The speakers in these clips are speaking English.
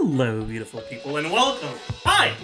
Hello, beautiful people, and welcome,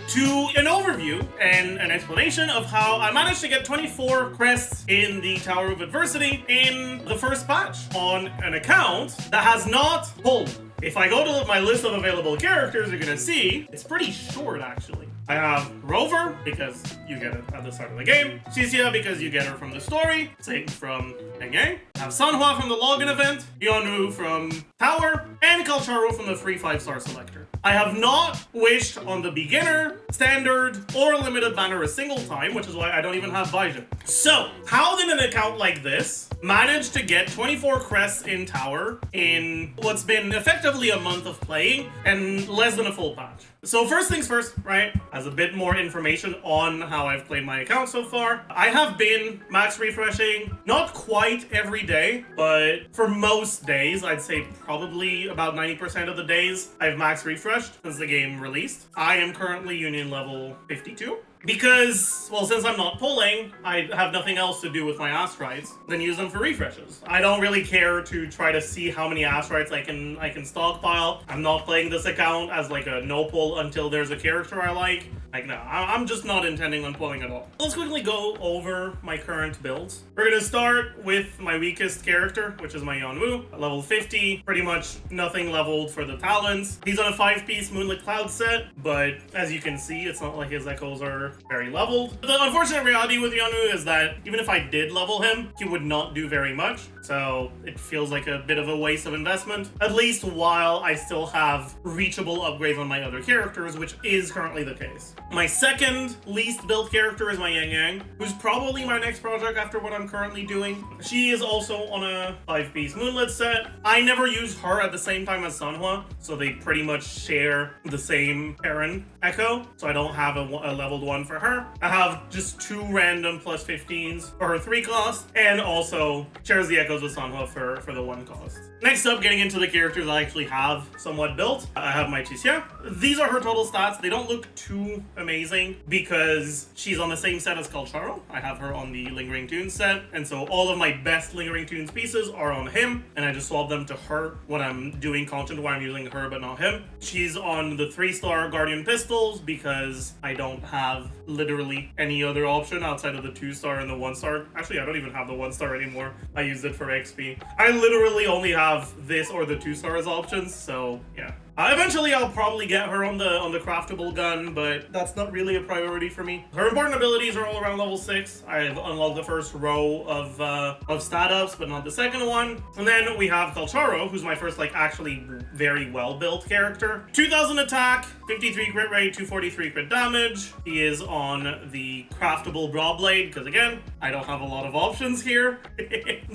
to an overview and an explanation of how I managed to get 24 crests in the Tower of Adversity in the first patch on an account that has not pulled. If I go to my list of available characters, you're gonna see it's pretty short, actually. I have Rover, because you get it at the start of the game. Senhua, because you get her from the story. Satan from Yang. I have Senhua from the login event. Yonu from Tower. And Kalcharo from the free 5-star selector. I have not wished on the beginner, standard, or limited banner a single time, which is why I don't even have Bijou. So, how did an account like this manage to get 24 crests in Tower in what's been effectively a month of playing and less than a full patch? So first things first, right, as a bit more information on how I've played my account so far, I have been max refreshing, not quite every day, but for most days, I'd say probably about 90% of the days, I've max refreshed since the game released. I am currently Union level 52. Because, well, since I'm not pulling, I have nothing else to do with my asteroids than use them for refreshes. I don't really care to try to see how many asteroids I can stockpile. I'm not playing this account as like a no pull until there's a character I like. Like, no, I'm just not intending on pulling at all. Let's quickly go over my current builds. We're gonna start with my weakest character, which is my Yonu, at level 50. Pretty much nothing leveled for the talents. He's on a 5-piece Moonlit Cloud set, but as you can see, it's not like his echoes are very leveled. The unfortunate reality with Yonu is that even if I did level him, he would not do very much. So it feels like a bit of a waste of investment, at least while I still have reachable upgrades on my other characters, which is currently the case. My second least built character is my Yang, who's probably my next project after what I'm currently doing. She is also on a 5-piece Moonlit set. I never use her at the same time as Senhua, so they pretty much share the same parent echo, so I don't have a leveled one for her. I have just 2 random plus 15s for her 3 cost, and also shares the echoes with Senhua for the 1 cost. Next up, getting into the characters I actually have somewhat built, I have my Senhua. These are her total stats. They don't look too amazing because she's on the same set as Kalcharo. I have her on the Lingering Tunes set, and so all of my best Lingering Tunes pieces are on him, and I just swap them to her when I'm doing content where I'm using her but not him. She's on the 3-star Guardian Pistols because I don't have literally any other option outside of the 2-star and the 1-star. Actually, I don't even have the 1-star anymore. I used it for XP. I literally only have this or the 2-star as options, so yeah. Eventually, I'll probably get her on the craftable gun, but that's not really a priority for me. Her important abilities are all around level 6. I've unlocked the first row of stat ups, but not the second one. And then we have Kalcharo, who's my first actually very well built character. 2000 attack, 53 crit rate, 243 crit damage. He is on the craftable Broadblade because again, I don't have a lot of options here.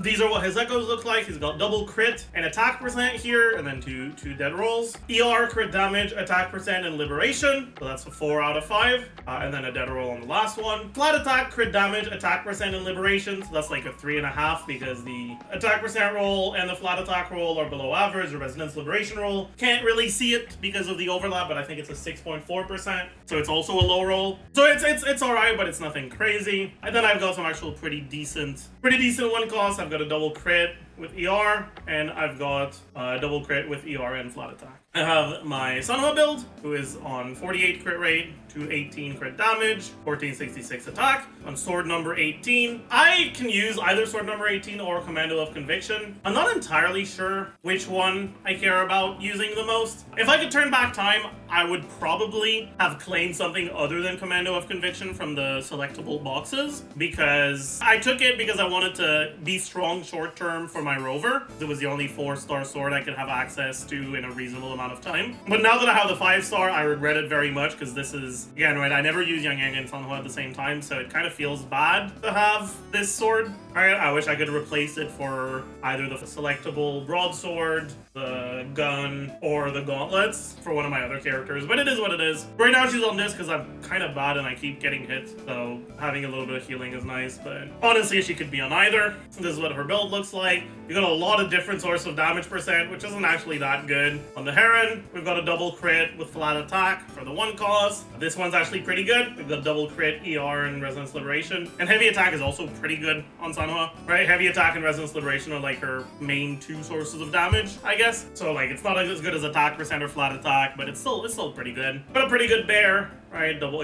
These are what his echoes look like. He's got double crit and attack percent here, and then two dead rolls. ER, crit damage, attack percent, and liberation. So that's a 4 out of 5. And then a dead roll on the last one. Flat attack, crit damage, attack percent, and liberation. So that's like a 3.5 because the attack percent roll and the flat attack roll are below average. The resonance liberation roll, can't really see it because of the overlap, but I think it's a 6.4%. So it's also a low roll. So it's alright, but it's nothing crazy. And then I've got some actual pretty decent 1 cost. I've got a double crit with ER, and I've got a double crit with ER and flat attack. I have my Senhua build, who is on 48 crit rate, 218 crit damage, 1466 attack, on sword number 18. I can use either sword number 18 or Commando of Conviction. I'm not entirely sure which one I care about using the most. If I could turn back time, I would probably have claimed something other than Commando of Conviction from the selectable boxes, because I took it because I wanted to be strong short term for my Rover. It was the only 4-star sword I could have access to in a reasonable amount of time. But now that I have the 5-star, I regret it very much because this is, again, right, I never use Yang and Senhua at the same time, so it kind of feels bad to have this sword. Alright, I wish I could replace it for either the selectable broadsword, the gun, or the gauntlets for one of my other characters, but it is what it is. Right now she's on this because I'm kind of bad and I keep getting hit, so having a little bit of healing is nice, but honestly, she could be on either. This is what her build looks like. You got a lot of different sources of damage percent, which isn't actually that good. On the Heron, we've got a double crit with flat attack for the 1 cost. This one's actually pretty good. We've got double crit, ER, and Resonance Liberation. And heavy attack is also pretty good on Senhua, right? Heavy attack and Resonance Liberation are like her main 2 sources of damage, I guess. So like, it's not as good as attack percent or flat attack, but it's still pretty good. But a pretty good bear, right? Double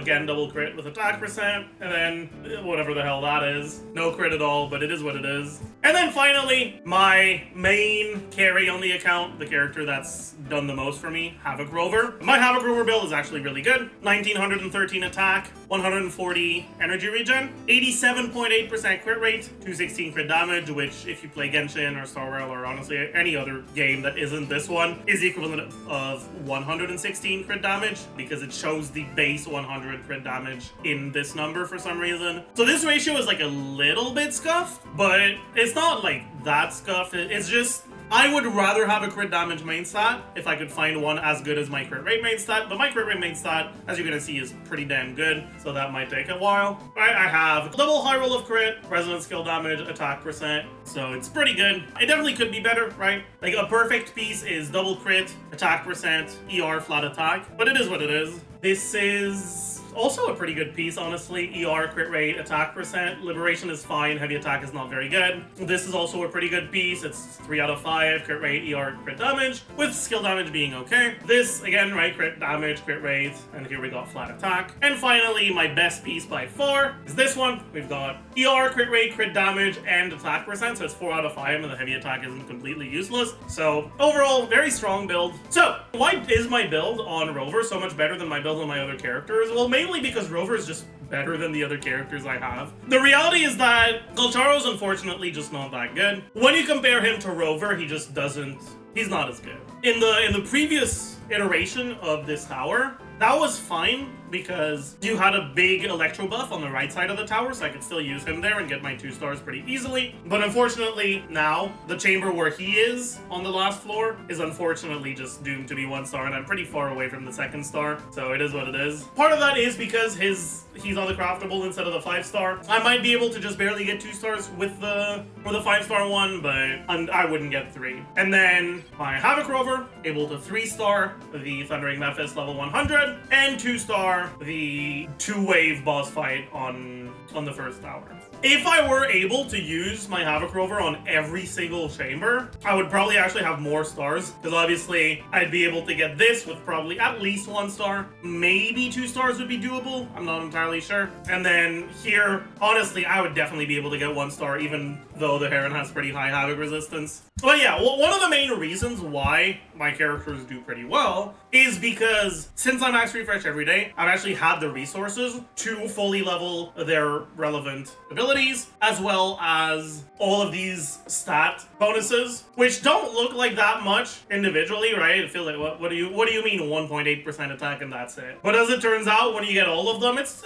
crit with attack percent, and then whatever the hell that is. No crit at all, but it is what it is. And then finally, my main carry on the account, the character that's done the most for me, Havoc Rover. My Havoc Rover build is actually really good. 1913 attack, 140 energy regen, 87.8% crit rate, 216 crit damage, which if you play Genshin or Star Rail or honestly any other game that isn't this one, is the equivalent of 116 crit damage, because it shows the base 100 crit damage in this number for some reason. So this ratio is like a little bit scuffed, but it's not like that scuffed. It's just, I would rather have a crit damage main stat if I could find one as good as my crit rate main stat, but my crit rate main stat, as you're gonna see, is pretty damn good, so that might take a while. Right, I have double high roll of crit, resonance skill damage, attack percent, so it's pretty good. It definitely could be better, right? Like a perfect piece is double crit, attack percent, ER, flat attack, but it is what it is. This is also a pretty good piece, honestly. ER, crit rate, attack percent. Liberation is fine. Heavy attack is not very good. This is also a pretty good piece. It's 3 out of 5. Crit rate, ER, crit damage, with skill damage being okay. This, again, right, crit damage, crit rate, and here we got flat attack. And finally, my best piece by far is this one. We've got ER, crit rate, crit damage, and attack percent, so it's 4 out of 5, and the heavy attack isn't completely useless. So overall, very strong build. So why is my build on Rover so much better than my build on my other characters? Well, mainly because Rover is just better than the other characters I have. The reality is that Golcharo's unfortunately just not that good. When you compare him to Rover, he just doesn't, he's not as good. In the previous iteration of this tower, that was fine because you had a big electro buff on the right side of the tower, so I could still use him there and get my 2 stars pretty easily. But unfortunately, now, the chamber where he is on the last floor is unfortunately just doomed to be 1 star, and I'm pretty far away from the 2nd star, so it is what it is. Part of that is because he's on the craftable instead of the 5 star. I might be able to just barely get 2 stars with the 5 star one, but I wouldn't get 3. And then my Havoc Rover, able to 3 star the Thundering Mephist level 100, and 2 star the 2-wave boss fight on the 1st tower. If I were able to use my Havoc Rover on every single chamber, I would probably actually have more stars, because obviously I'd be able to get this with probably at least 1 star. Maybe 2 stars would be doable, I'm not entirely sure. And then here, honestly, I would definitely be able to get 1 star, even though the Heron has pretty high Havoc resistance. But yeah, one of the main reasons why my characters do pretty well is because since I max refresh every day, I've actually had the resources to fully level their relevant abilities, as well as all of these stat bonuses, which don't look like that much individually, right? It feels like, what do you mean 1.8% attack and that's it? But as it turns out, when you get all of them, it's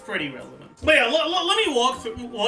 pretty relevant. But yeah, let me walk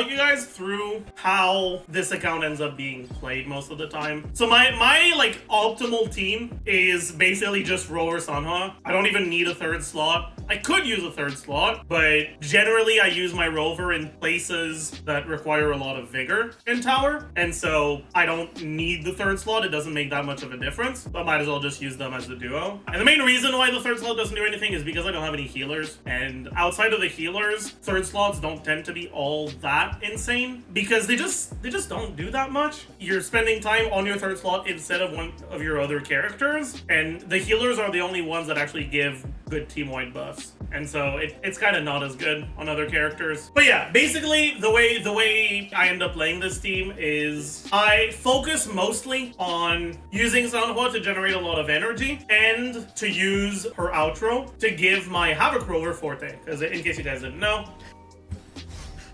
you guys through how this account ends up being played most of the time. So my like optimal team is basically just Rover Senhua. I don't even need a 3rd slot. I could use a 3rd slot, but generally I use my Rover in places that require a lot of vigor in tower, and so I don't need the 3rd slot. It doesn't make that much of a difference, but might as well just use them as the duo. And the main reason why the 3rd slot doesn't do anything is because I don't have any healers, and outside of the healers, 3rd slots don't tend to be all that insane because they just don't do that much. You're spending time on your 3rd slot instead of one of your other characters, and the healers are the only ones that actually give good team-wide buffs, and so it's kind of not as good on other characters. But yeah, basically the way I end up playing this team is I focus mostly on using Senhua to generate a lot of energy and to use her outro to give my Havoc Rover Forte, because in case you guys didn't know,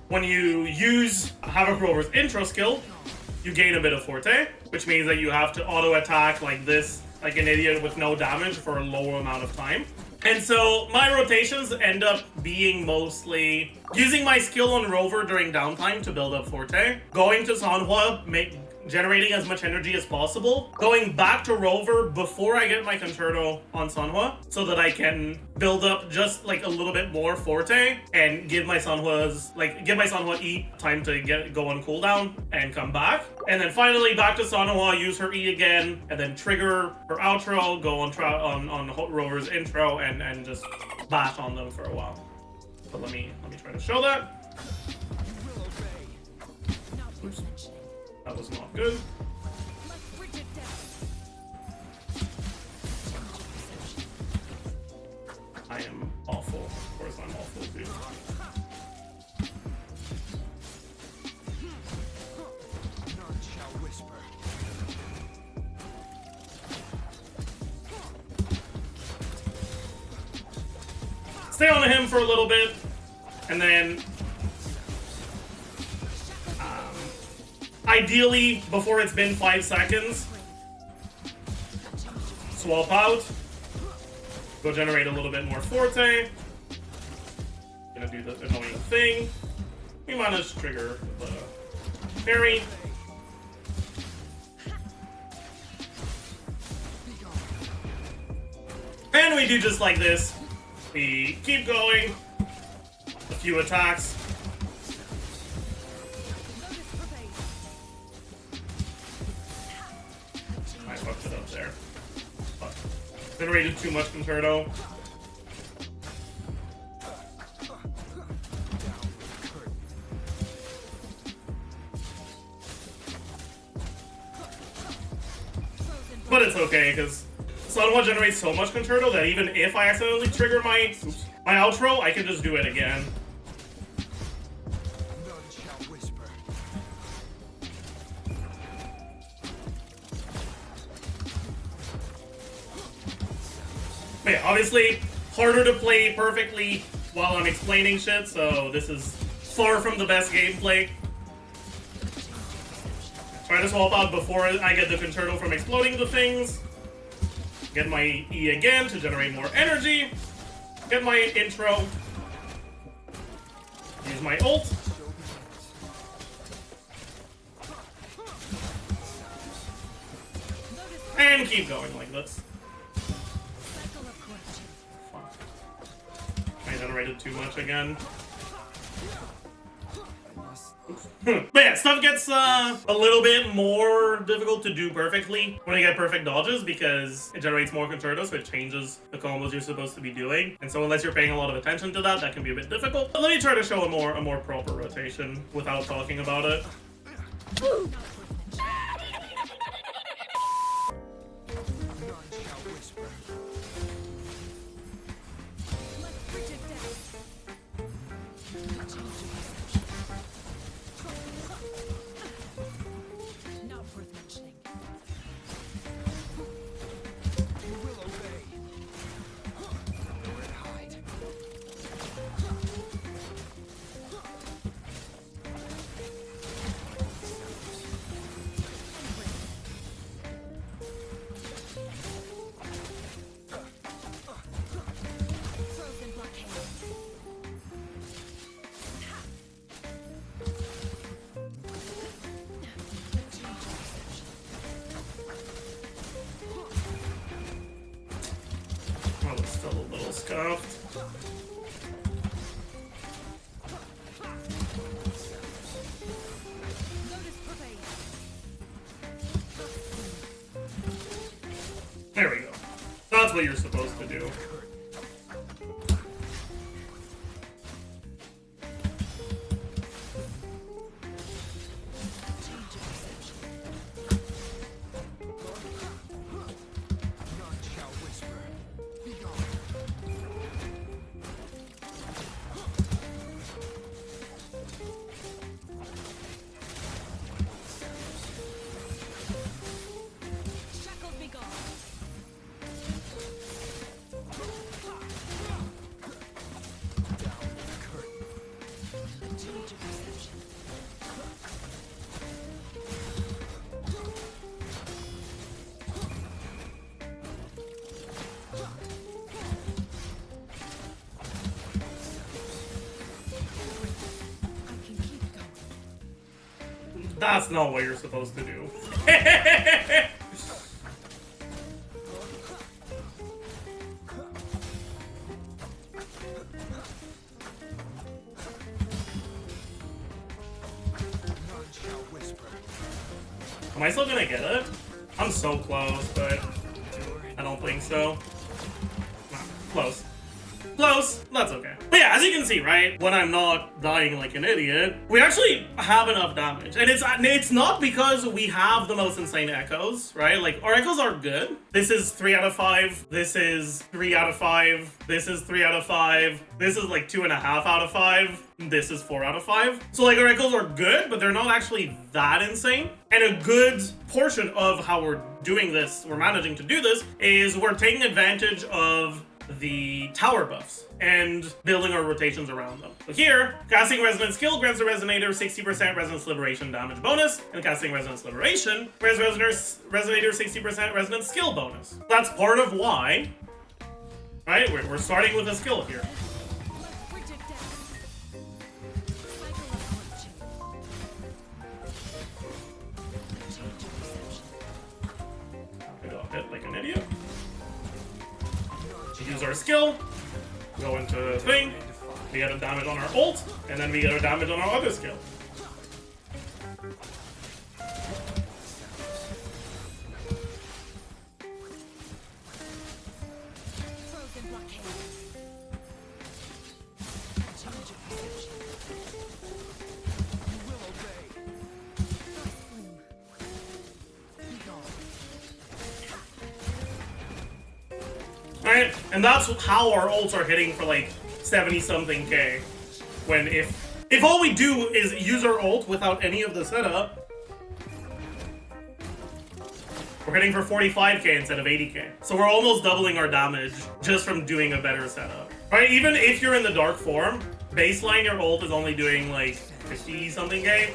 when you use Havoc Rover's intro skill, you gain a bit of Forte, which means that you have to auto attack like this, like an idiot with no damage for a lower amount of time. And so my rotations end up being mostly using my skill on Rover during downtime to build up Forte, going to Senhua, generating as much energy as possible, going back to Rover before I get my Concerto on Senhua, so that I can build up just like a little bit more Forte and give my Senhua E time to go on cooldown and come back. And then finally back to Senhua, use her E again, and then trigger her outro, go on Rover's intro, and just bash on them for a while. But let me try to show that. Oops. That was not good. I am awful. Of course I'm awful, dude. Stay on him for a little bit, and then ideally, before it's been 5 seconds, swap out, go generate a little bit more Forte, gonna do the annoying thing, we managed to trigger the parry, and we do just like this, we keep going, a few attacks, I fucked it up there. But generated too much Concerto. But it's okay, because Senhua generates so much Concerto that even if I accidentally trigger my outro, I can just do it again. But yeah, obviously, harder to play perfectly while I'm explaining shit, so this is far from the best gameplay. Try to swap out before I get the Concerto from exploding the things. Get my E again to generate more energy. Get my intro. Use my ult. And keep going like this. I generated too much again. But yeah, stuff gets a little bit more difficult to do perfectly when you get perfect dodges because it generates more Concerto, so it changes the combos you're supposed to be doing. And so unless you're paying a lot of attention to that, that can be a bit difficult. But let me try to show a more proper rotation without talking about it. Oh, it's still a little scuffed. There we go. That's what you're supposed to do. That's not what you're supposed to do. Am I still gonna get it? I'm so close, but I don't think so. Nah, close. Close, that's okay. But yeah, as you can see, right, when I'm not dying like an idiot, we actually have enough damage. And it's not because we have the most insane echoes, right? Like, our echoes are good. This is 3 out of 5. This is 3 out of 5. This is 3 out of 5. This is like 2.5 out of 5. This is 4 out of 5. So like, our echoes are good, but they're not actually that insane. And a good portion of how we're doing this, we're managing to do this, is we're taking advantage of the tower buffs and building our rotations around them. So here, casting Resonance Skill grants the Resonator 60% Resonance Liberation damage bonus, and casting Resonance Liberation grants Resonator 60% Resonance Skill bonus. That's part of why, right, we're starting with a skill here. I got hit like an idiot. Use our skill, go into thing, we get a damage on our ult, and then we get a damage on our other skill. Right? And that's how our ults are hitting for like 70-something K. When if all we do is use our ult without any of the setup, we're hitting for 45K instead of 80K. So we're almost doubling our damage just from doing a better setup. Right? Even if you're in the dark form, baseline your ult is only doing like 50-something K,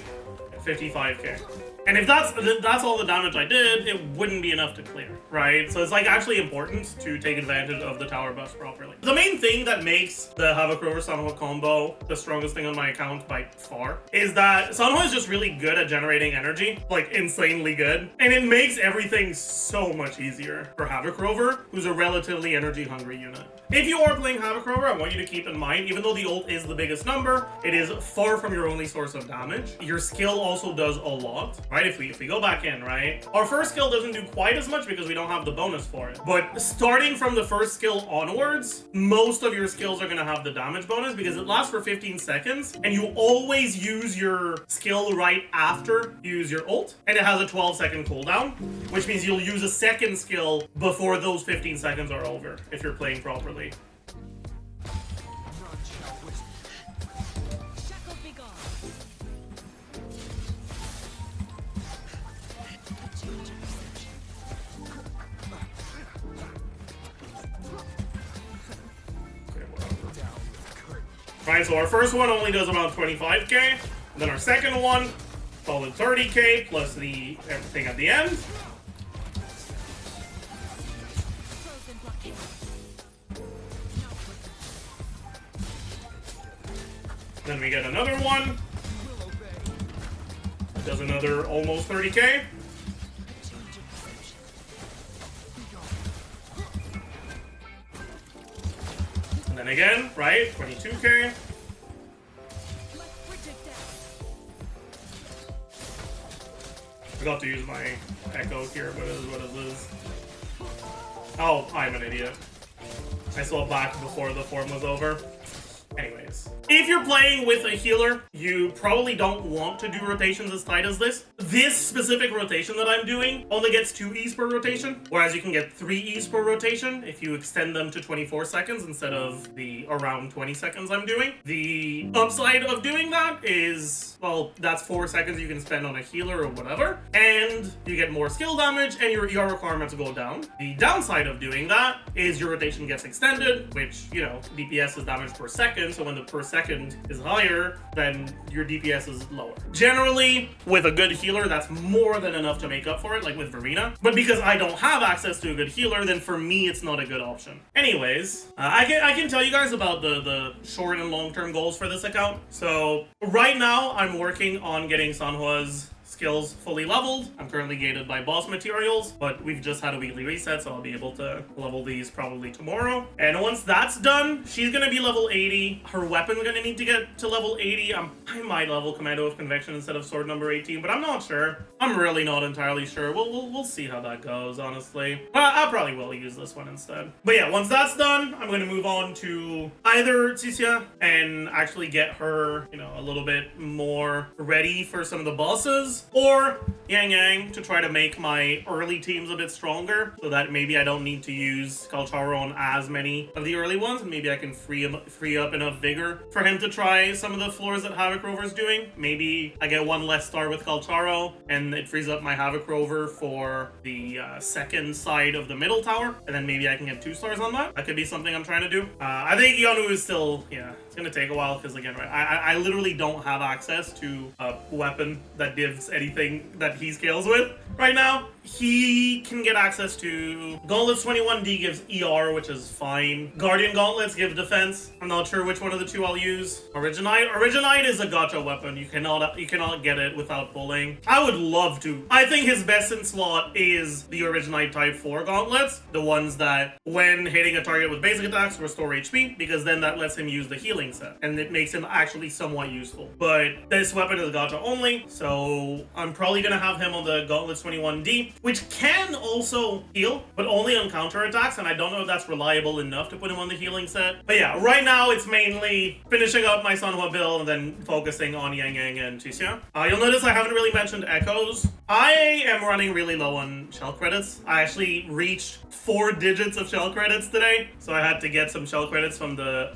55K. And if that's all the damage I did, it wouldn't be enough to clear, right? So it's like actually important to take advantage of the tower buffs properly. The main thing that makes the Havoc Rover Senhua combo the strongest thing on my account by far is that Senhua is just really good at generating energy, like insanely good. And it makes everything so much easier for Havoc Rover, who's a relatively energy hungry unit. If you are playing Havoc Rover, I want you to keep in mind, even though the ult is the biggest number, it is far from your only source of damage. Your skill also does a lot, right? If we go back in, right? Our first skill doesn't do quite as much because we don't have the bonus for it. But starting from the first skill onwards, most of your skills are gonna have the damage bonus because it lasts for 15 seconds and you always use your skill right after you use your ult. And it has a 12-second cooldown, which means you'll use a second skill before those 15 seconds are over if you're playing properly. Right, so our first one only does about 25K, and then our second one, solid 30K, plus the everything at the end. Then we get another one, that does another almost 30K. And then again, right, 22K. Forgot to use my echo here, but it is what it is. Oh, I'm an idiot. I saw back before the form was over. Anyways, if you're playing with a healer, you probably don't want to do rotations as tight as this. This specific rotation that I'm doing only gets 2 E's per rotation, whereas you can get 3 E's per rotation if you extend them to 24 seconds instead of the around 20 seconds I'm doing. The upside of doing that is, well, that's 4 seconds you can spend on a healer or whatever, and you get more skill damage and your ER requirements go down. The downside of doing that is your rotation gets extended, which, you know, DPS is damage per second, so when the per second is higher, then your DPS is lower. Generally, with a good healer, that's more than enough to make up for it, like with Verena. But because I don't have access to a good healer, then for me, it's not a good option. Anyways, I can tell you guys about the short and long-term goals for this account. So right now, I'm working on getting Senhua's skills fully leveled. I'm currently gated by boss materials, but we've just had a weekly reset, so I'll be able to level these probably tomorrow. And once that's done, she's gonna be level 80. Her weapon's gonna need to get to level 80. I might level Commando of Conviction instead of sword number 18, but I'm not sure. I'm really not entirely sure. We'll see how that goes, honestly. I probably will use this one instead. But yeah, once that's done, I'm going to move on to either Cixia and actually get her, you know, a little bit more ready for some of the bosses, or Yang Yang to try to make my early teams a bit stronger so that maybe I don't need to use Kalcharo on as many of the early ones, and maybe I can free up enough vigor for him to try some of the floors that Havoc Rover's doing. Maybe I get one less star with Kalcharo, and it frees up my Havoc Rover for the second side of the middle tower, and then maybe I can get 2 stars on that. That could be something I'm trying to do. I think Yonu is still, yeah, it's gonna take a while because again, right, I literally don't have access to a weapon that gives anything that he scales with right now. He can get access to Gauntlets 21D gives ER, which is fine. Guardian Gauntlets give defense. I'm not sure which one of the two I'll use. Originite is a gacha weapon. You cannot get it without pulling. I would love to. I think his best in slot is the Originite Type 4 Gauntlets, the ones that when hitting a target with basic attacks restore HP, because then that lets him use the healing set, and it makes him actually somewhat useful. But this weapon is gacha only, so I'm probably gonna have him on the Gauntlets 21D, which can also heal, but only on counter attacks, and I don't know if that's reliable enough to put him on the healing set. But yeah, right now it's mainly finishing up my Senhua build and then focusing on Yang Yang and Cixia. You'll notice I haven't really mentioned echoes. I am running really low on shell credits. I actually reached 4 digits of shell credits today, so I had to get some shell credits from the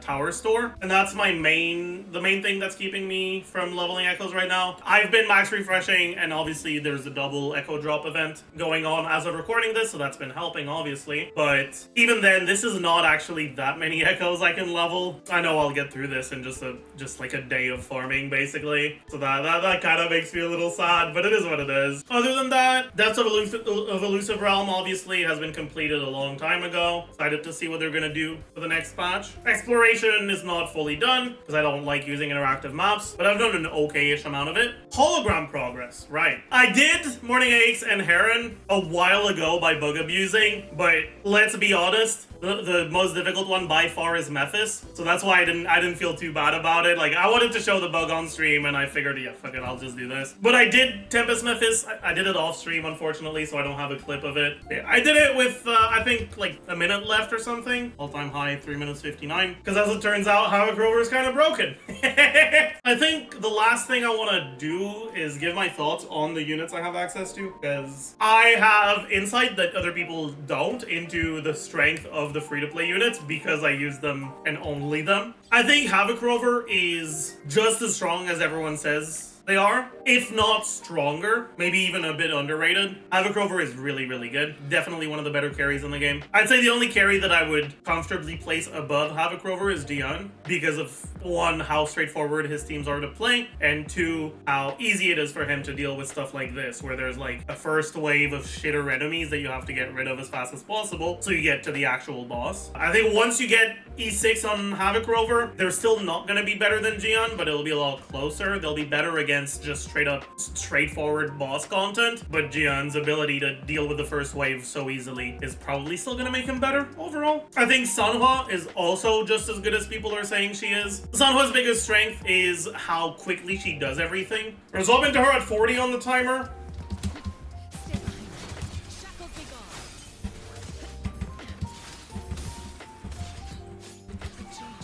tower store, and that's the main thing that's keeping me from leveling echoes right now. I've been max refreshing, and obviously there's a double echo drop event going on as of recording this, so that's been helping obviously, but even then this is not actually that many echoes I can level. I know I'll get through this in just like a day of farming basically, so that kind of makes me a little sad, but it is what it is. Other than that, Depths of Elusive Realm obviously has been completed a long time ago. Excited to see what they're gonna do for the next patch. Exploration is not fully done because I don't like using interactive maps, but I've done an okay-ish amount of it. Hologram progress, right. I did Morning Aches and Heron a while ago by bug abusing, but let's be honest, the most difficult one by far is Mephis, so that's why I didn't feel too bad about it. Like, I wanted to show the bug on stream, and I figured, yeah, fuck it, I'll just do this. But I did Tempest Mephis. I did it off stream, unfortunately, so I don't have a clip of it. Yeah, I did it with, I think, like, a minute left or something. All-time high, 3 minutes 59. Because as it turns out, Havoc Rover is kind of broken. I think the last thing I want to do is give my thoughts on the units I have access to, because I have insight that other people don't into the strength of the free-to-play units because I use them and only them. I think Havoc Rover is just as strong as everyone says they are, if not stronger, maybe even a bit underrated. Havoc Rover is really, really good. Definitely one of the better carries in the game. I'd say the only carry that I would comfortably place above Havoc Rover is Dion, because of 1, how straightforward his teams are to play, and 2, how easy it is for him to deal with stuff like this, where there's like a first wave of shitter enemies that you have to get rid of as fast as possible so you get to the actual boss. I think once you get E6 on Havoc Rover, they're still not going to be better than Jian, but it'll be a lot closer. They'll be better against just straightforward boss content, but Jian's ability to deal with the first wave so easily is probably still going to make him better overall. I think Senhua is also just as good as people are saying she is. Senhua's biggest strength is how quickly she does everything. Resolving to her at 40 on the timer.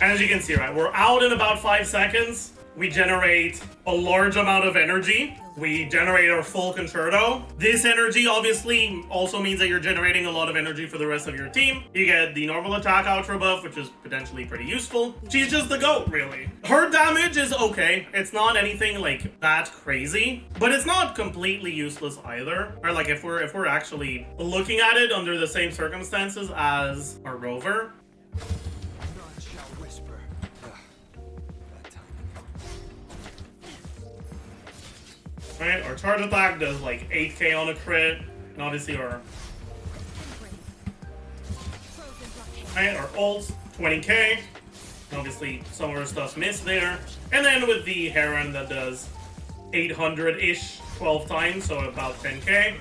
As you can see, right, we're out in about 5 seconds. We generate a large amount of energy. We generate our full concerto. This energy obviously also means that you're generating a lot of energy for the rest of your team. You get the normal attack outro buff, which is potentially pretty useful. She's just the GOAT, really. Her damage is okay. It's not anything like that crazy, but it's not completely useless either. Or like if we're actually looking at it under the same circumstances as our rover. Right, our charge attack does like 8k on a crit, and obviously our ult 20k, and obviously some of our stuff's missed there, and then with the Heron that does 800-ish 12 times, so about 10k.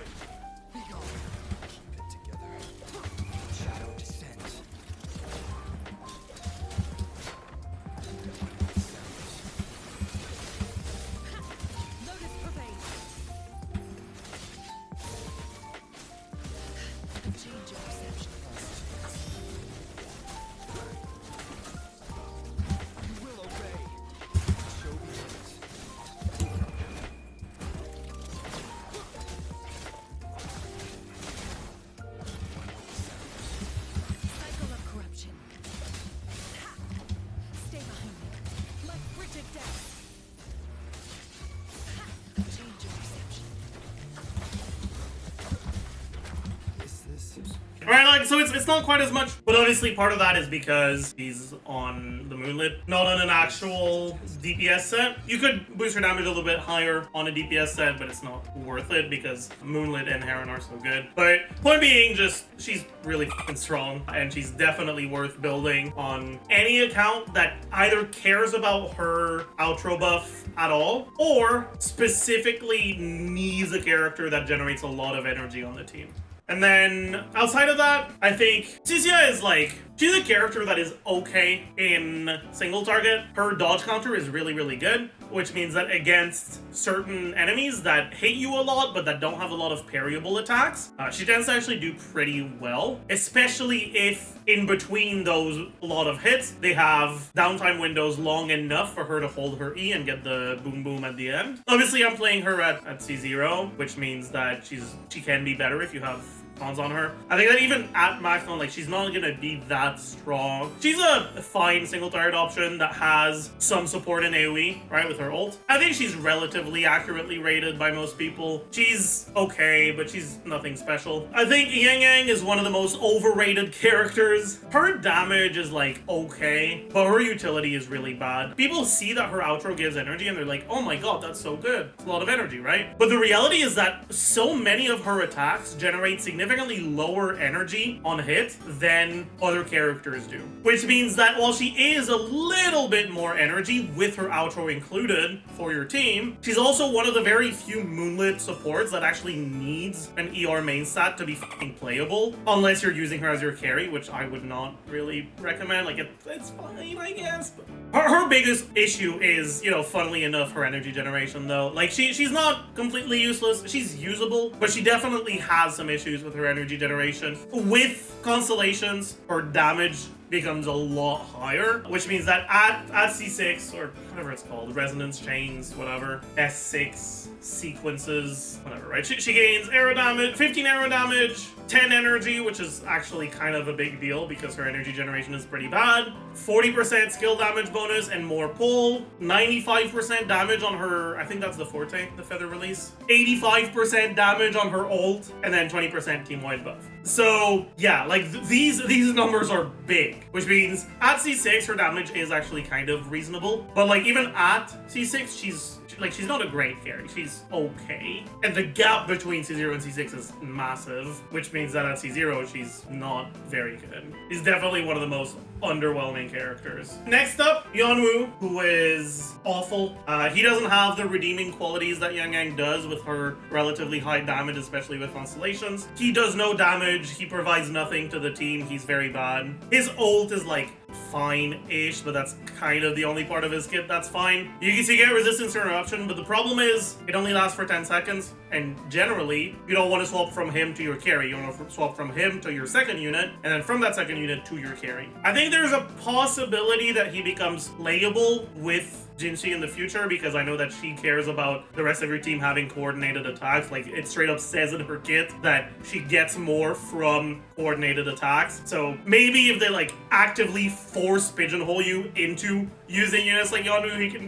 Right, like, so it's not quite as much, but obviously part of that is because he's on the Moonlit, not on an actual DPS set. You could boost her damage a little bit higher on a DPS set, but it's not worth it because Moonlit and Heron are so good. But point being, just, she's really fucking strong, and she's definitely worth building on any account that either cares about her outro buff at all, or specifically needs a character that generates a lot of energy on the team. And then, outside of that, I think Senhua is like, she's a character that is okay in single target. Her dodge counter is really, really good, which means that against certain enemies that hate you a lot, but that don't have a lot of parryable attacks, she tends to actually do pretty well, especially if in between those lot of hits, they have downtime windows long enough for her to hold her E and get the boom boom at the end. Obviously, I'm playing her at C0, which means that she can be better if you have cons on her. I think that even at max on, like, she's not gonna be that strong. She's a fine single target option that has some support in AoE, right, with her ult. I think she's relatively accurately rated by most people. She's okay, but she's nothing special. I think Yang Yang is one of the most overrated characters. Her damage is like okay, but her utility is really bad. People see that her outro gives energy and they're like, oh my god, that's so good. It's a lot of energy, right? But the reality is that so many of her attacks generate significantly lower energy on hit than other characters do. Which means that while she is a little bit more energy with her outro included for your team, she's also one of the very few Moonlit supports that actually needs an ER main stat to be fucking playable, unless you're using her as your carry, which I would not really recommend. Like, it's fine, I guess, but her biggest issue is, you know, funnily enough, her energy generation, though. Like, she's not completely useless. She's usable, but she definitely has some issues with her energy generation. With Constellations, her damage becomes a lot higher, which means that at C6, or whatever it's called, resonance chains, whatever, S6 sequences, whatever, right? She gains arrow damage, 15 arrow damage, 10 energy, which is actually kind of a big deal because her energy generation is pretty bad, 40% skill damage bonus and more pull, 95% damage on her, I think that's the Forte, the Feather Release, 85% damage on her ult, and then 20% team-wide buff. So yeah, like these numbers are big, which means at C6 her damage is actually kind of reasonable, but like even at C6 she's not a great carry, she's okay. And the gap between C0 and C6 is massive, which means that at C0 she's not very good. He's definitely one of the most underwhelming characters. Next up, Yeonwoo, who is awful. He doesn't have the redeeming qualities that Yang Yang does with her relatively high damage, especially with Constellations. He does no damage, he provides nothing to the team, he's very bad. His ult is like fine-ish, but that's kind of the only part of his kit that's fine. You can see get resistance to interruption, but the problem is it only lasts for 10 seconds, and generally you don't want to swap from him to your carry. You want to swap from him to your second unit, and then from that second unit to your carry. I think there's a possibility that he becomes playable with Jinxie in the future, because I know that she cares about the rest of your team having coordinated attacks. Like, it straight up says in her kit that she gets more from coordinated attacks. So maybe if they like actively force pigeonhole you into using units like Yeonwoo, he can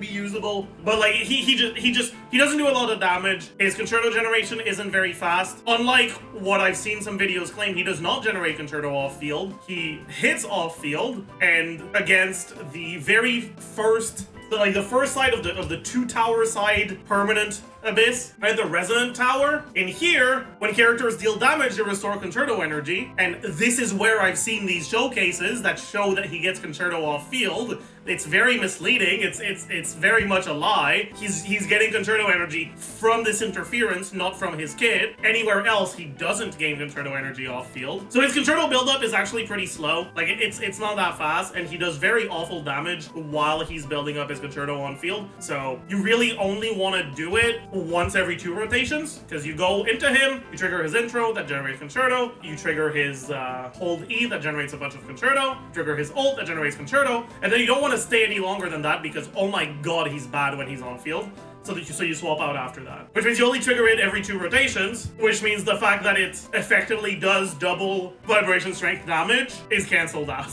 be usable. But like he doesn't do a lot of damage. His concerto generation isn't very fast. Unlike what I've seen some videos claim, he does not generate concerto off field. He hits off field, and against the very first, the first side of the two tower side permanent Abyss, right? The Resonant Tower. In here, when characters deal damage, they restore Concerto energy. And this is where I've seen these showcases that show that he gets Concerto off field. It's very misleading. It's very much a lie. He's getting Concerto energy from this interference, not from his kit. Anywhere else, he doesn't gain Concerto energy off field. So his Concerto buildup is actually pretty slow. Like, it's not that fast, and he does very awful damage while he's building up his Concerto on field. So you really only want to do it once every 2 rotations, because you go into him, you trigger his intro, that generates Concerto, you trigger his hold E, that generates a bunch of Concerto, trigger his ult, that generates Concerto, and then you don't want to stay any longer than that because, oh my god, he's bad when he's on field. So you swap out after that. Which means you only trigger it every 2 rotations, which means the fact that it effectively does double vibration strength damage is cancelled out.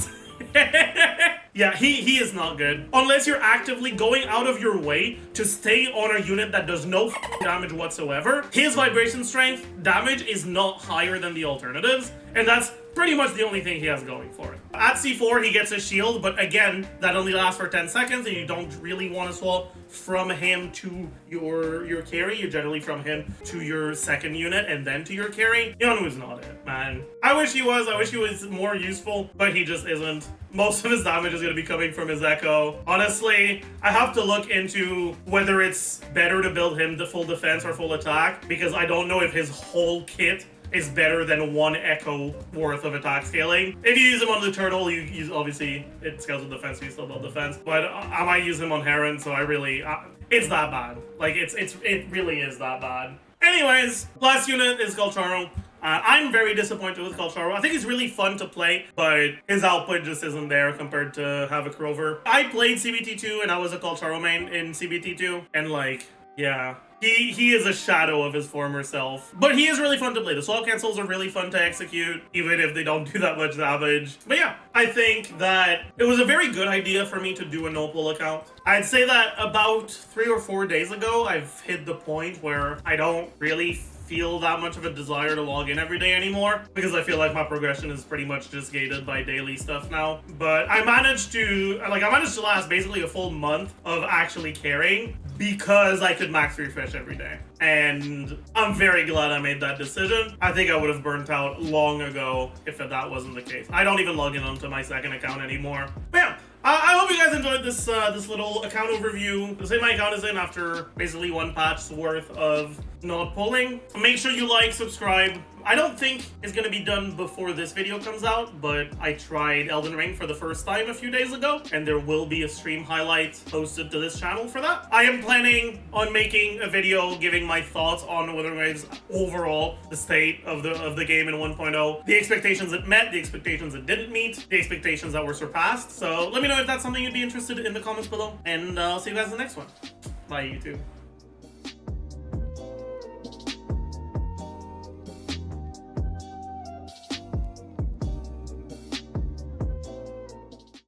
Yeah, he is not good. Unless you're actively going out of your way to stay on a unit that does no damage whatsoever, his vibration strength damage is not higher than the alternatives, and that's pretty much the only thing he has going for it. At C4, he gets a shield, but again, that only lasts for 10 seconds, and you don't really want to swap from him to your carry. You're generally from him to your second unit, and then to your carry. Yeonwoo's not it, man. I wish he was more useful, but he just isn't. Most of his damage is going to be coming from his Echo. Honestly, I have to look into whether it's better to build him to full defense or full attack, because I don't know if his whole kit is better than 1 Echo worth of attack scaling. If you use him on the Turtle, you use, obviously, it scales with defense, so you still build defense. But I might use him on Heron, so I really, it's that bad. Like, it really is that bad. Anyways, last unit is Kalcharo. I'm very disappointed with Kalcharo. I think he's really fun to play, but his output just isn't there compared to Havoc Rover. I played CBT2 and I was a Kalcharo main in CBT2, and like, yeah. He is a shadow of his former self. But he is really fun to play. The swap cancels are really fun to execute, even if they don't do that much damage. But yeah, I think that it was a very good idea for me to do a no-pull account. I'd say that about 3 or 4 days ago, I've hit the point where I don't really feel that much of a desire to log in every day anymore, because I feel like my progression is pretty much just gated by daily stuff now. But I managed to last basically a full month of actually carrying because I could max refresh every day. And I'm very glad I made that decision. I think I would have burnt out long ago if that wasn't the case. I don't even log in onto my second account anymore. But yeah, I hope you guys enjoyed this this little account overview. The same my account is in after basically 1 patch's worth of not pulling. Make sure you like, subscribe. I don't think it's going to be done before this video comes out, but I tried Elden Ring for the first time a few days ago, and there will be a stream highlight posted to this channel for that. I am planning on making a video giving my thoughts on Wuthering Waves overall, the state of the game in 1.0, the expectations it met, the expectations it didn't meet, the expectations that were surpassed. So let me know if that's something you'd be interested in the comments below, and I'll see you guys in the next one. Bye, YouTube.